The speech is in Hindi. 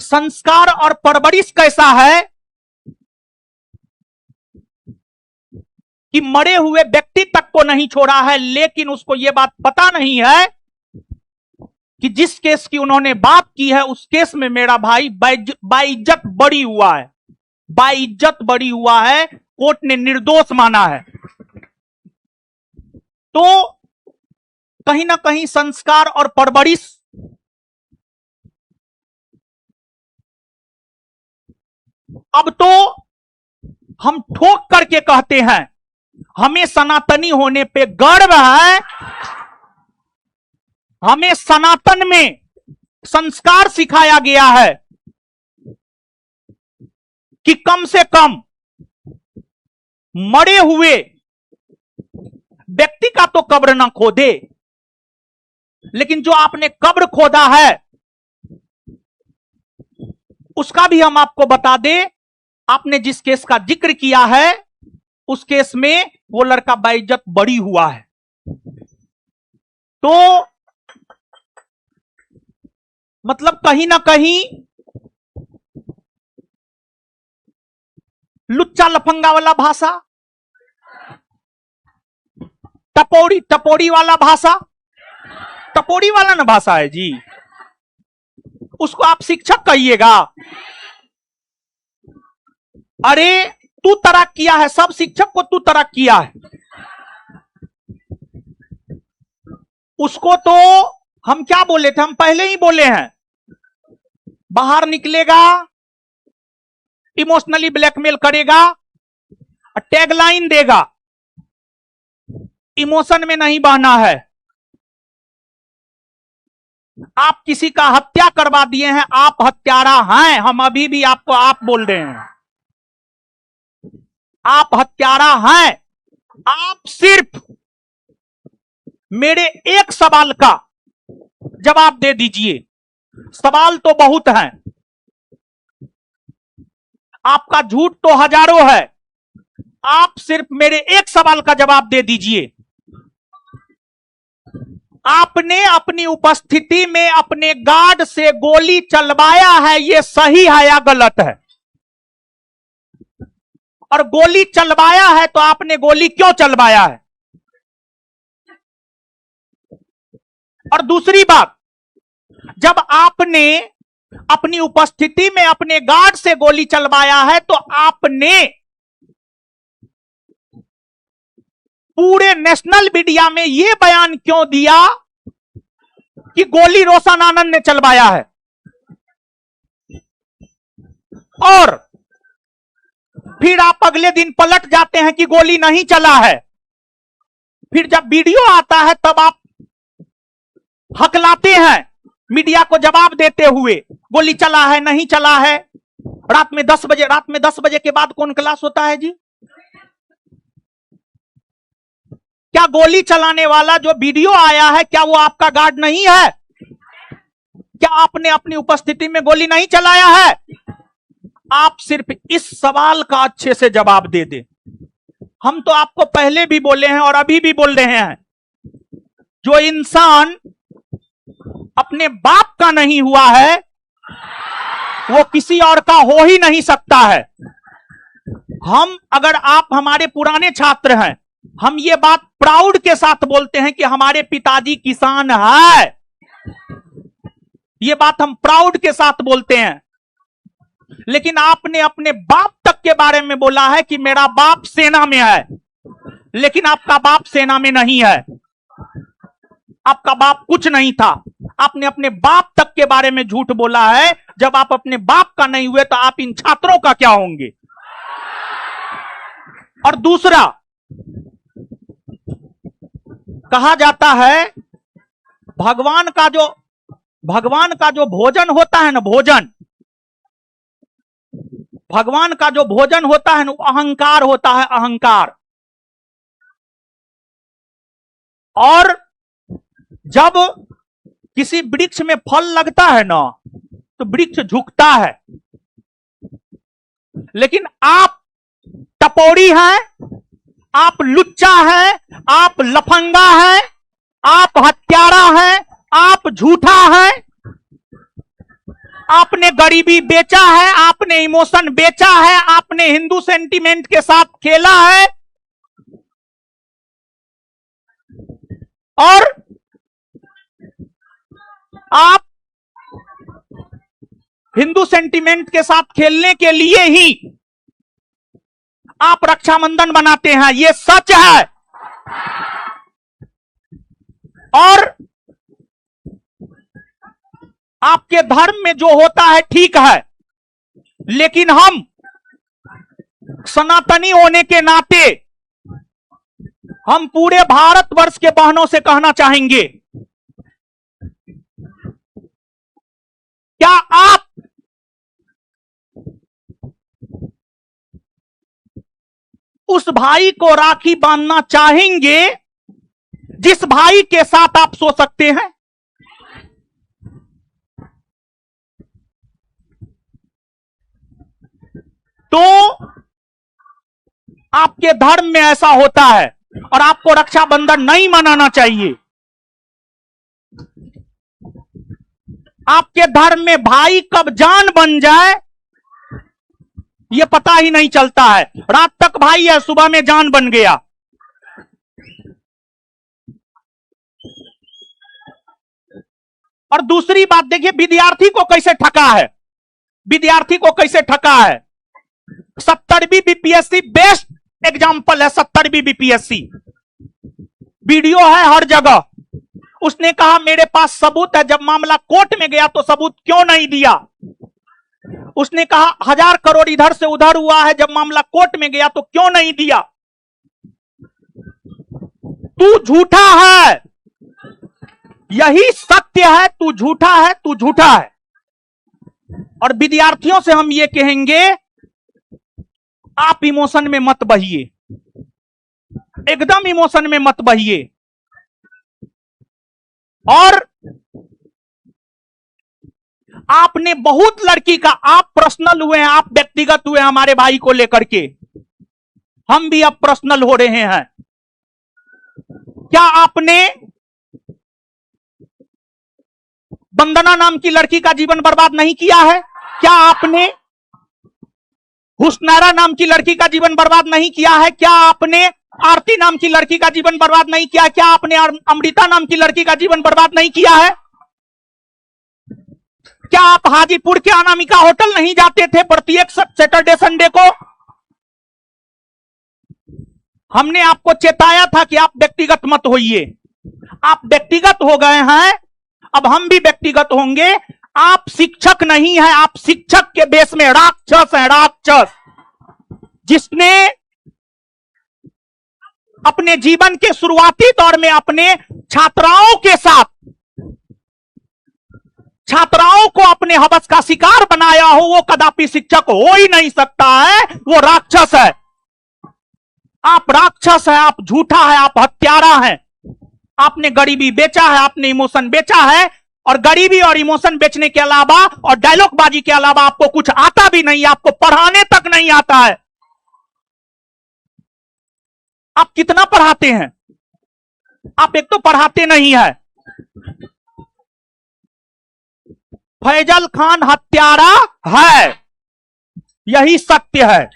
संस्कार और परवरिश कैसा है कि मरे हुए व्यक्ति तक को नहीं छोड़ा है, लेकिन उसको यह बात पता नहीं है कि जिस केस की उन्होंने बात की है उस केस में मेरा भाई बाइज्जत बरी हुआ है, बाइज्जत बरी हुआ है, कोर्ट ने निर्दोष माना है। तो कहीं ना कहीं संस्कार और परवरिश अब तो हम ठोक करके कहते हैं, हमें सनातनी होने पे गर्व है, हमें सनातन में संस्कार सिखाया गया है कि कम से कम मरे हुए व्यक्ति का तो कब्र ना खोदे, लेकिन जो आपने कब्र खोदा है उसका भी हम आपको बता दें। आपने जिस केस का जिक्र किया है उस केस में वो लड़का बाइज्जत बरी हुआ है। तो मतलब कहीं ना कहीं लुच्चा लफंगा वाला भाषा, टपोरी वाला भाषा, टपोरी वाला ना भाषा है जी, उसको आप शिक्षक कहिएगा। अरे तू तराक किया है, सब शिक्षक को तू तराक किया है, उसको तो हम क्या बोले थे, हम पहले ही बोले हैं, बाहर निकलेगा, इमोशनली ब्लैकमेल करेगा, टैगलाइन देगा, इमोशन में नहीं बहना है। आप किसी का हत्या करवा दिए हैं, आप हत्यारा हैं, हम अभी भी आपको आप बोल रहे हैं, आप हत्यारा हैं। आप सिर्फ मेरे एक सवाल का जवाब दे दीजिए, सवाल तो बहुत हैं, आपका झूठ तो हजारों है, आप सिर्फ मेरे एक सवाल का जवाब दे दीजिए। आपने अपनी उपस्थिति में अपने गार्ड से गोली चलवाया है, यह सही है या गलत है? और गोली चलवाया है तो आपने गोली क्यों चलवाया है? और दूसरी बात, जब आपने अपनी उपस्थिति में अपने गार्ड से गोली चलवाया है तो आपने पूरे नेशनल मीडिया में यह बयान क्यों दिया कि गोली रोशन आनंद ने चलवाया है? और फिर आप अगले दिन पलट जाते हैं कि गोली नहीं चला है। फिर जब वीडियो आता है तब आप हकलाते हैं मीडिया को जवाब देते हुए, गोली चला है नहीं चला है। रात में 10 बजे के बाद कौन क्लास होता है जी? क्या गोली चलाने वाला जो वीडियो आया है क्या वो आपका गार्ड नहीं है? क्या आपने अपनी उपस्थिति में गोली नहीं चलाया है? आप सिर्फ इस सवाल का अच्छे से जवाब दे दें। हम तो आपको पहले भी बोले हैं और अभी भी बोल रहे हैं, जो इंसान अपने बाप का नहीं हुआ है वो किसी और का हो ही नहीं सकता है। हम, अगर आप हमारे पुराने छात्र हैं, हम ये बात प्राउड के साथ बोलते हैं कि हमारे पिताजी किसान है। ये बात हम प्राउड के साथ बोलते हैं। लेकिन आपने अपने बाप तक के बारे में बोला है कि मेरा बाप सेना में है, लेकिन आपका बाप सेना में नहीं है, आपका बाप कुछ नहीं था। आपने अपने बाप तक के बारे में झूठ बोला है। जब आप अपने बाप का नहीं हुए तो आप इन छात्रों का क्या होंगे? और दूसरा, कहा जाता है भगवान का जो भोजन होता है ना, भगवान का जो भोजन होता है ना, अहंकार होता है, अहंकार। और जब किसी वृक्ष में फल लगता है ना तो वृक्ष झुकता है। लेकिन आप टपोरी हैं, आप लुच्चा हैं, आप लफंगा हैं, आप हत्यारा हैं, आप झूठा हैं, आपने गरीबी बेचा है, आपने इमोशन बेचा है, आपने हिंदू सेंटीमेंट के साथ खेला है और आप हिंदू सेंटीमेंट के साथ खेलने के लिए ही आप रक्षाबंधन बनाते हैं, यह सच है। और आपके धर्म में जो होता है ठीक है, लेकिन हम सनातनी होने के नाते हम पूरे भारतवर्ष के बहनों से कहना चाहेंगे, क्या आप उस भाई को राखी बांधना चाहेंगे जिस भाई के साथ आप सो सकते हैं? तो आपके धर्म में ऐसा होता है और आपको रक्षाबंधन नहीं मनाना चाहिए। आपके धर्म में भाई कब जान बन जाए यह पता ही नहीं चलता है। रात तक भाई है, सुबह में जान बन गया। और दूसरी बात देखिए, विद्यार्थी को कैसे ठगा है, विद्यार्थी को कैसे ठगा है। 70वीं बीपीएससी बेस्ट एग्जाम्पल है। 70वीं बीपीएससी वीडियो है हर जगह। उसने कहा मेरे पास सबूत है, जब मामला कोर्ट में गया तो सबूत क्यों नहीं दिया। उसने कहा 1000 करोड़ इधर से उधर हुआ है, जब मामला कोर्ट में गया तो क्यों नहीं दिया। तू झूठा है, यही सत्य है। तू झूठा है, तू झूठा है। और विद्यार्थियों से हम ये कहेंगे, आप इमोशन में मत बहिए, एकदम इमोशन में मत बहिए। और आपने बहुत लड़की का, आप पर्सनल हुए हैं, आप व्यक्तिगत हुए हमारे भाई को लेकर के, हम भी अब पर्सनल हो रहे हैं। क्या आपने वंदना नाम की लड़की का जीवन बर्बाद नहीं किया है? क्या आपने हुस्नैरा नाम की लड़की का जीवन बर्बाद नहीं किया है? क्या आपने आरती नाम की लड़की का जीवन बर्बाद नहीं किया? क्या आपने अमृता नाम की लड़की का जीवन बर्बाद नहीं किया है? क्या आप हाजीपुर के अनामिका होटल नहीं जाते थे प्रत्येक सैटरडे संडे को? हमने आपको चेताया था कि आप व्यक्तिगत मत होइए। आप व्यक्तिगत हो गए हैं, अब हम भी व्यक्तिगत होंगे। आप शिक्षक नहीं हैं, आप शिक्षक के बेस में राक्षस हैं, राक्षस। जिसने अपने जीवन के शुरुआती दौर में अपने छात्राओं के साथ, छात्राओं को अपने हवस का शिकार बनाया हो, वो कदापि शिक्षक हो ही नहीं सकता है, वो राक्षस है। आप राक्षस है, आप झूठा है, आप हत्यारा है। आपने गरीबी बेचा है, आपने इमोशन बेचा है। और गरीबी और इमोशन बेचने के अलावा और डायलॉग बाजी के अलावा आपको कुछ आता भी नहीं, आपको पढ़ाने तक नहीं आता है। आप कितना पढ़ाते हैं? आप एक तो पढ़ाते नहीं है। फैजल खान हत्यारा है, यही सत्य है।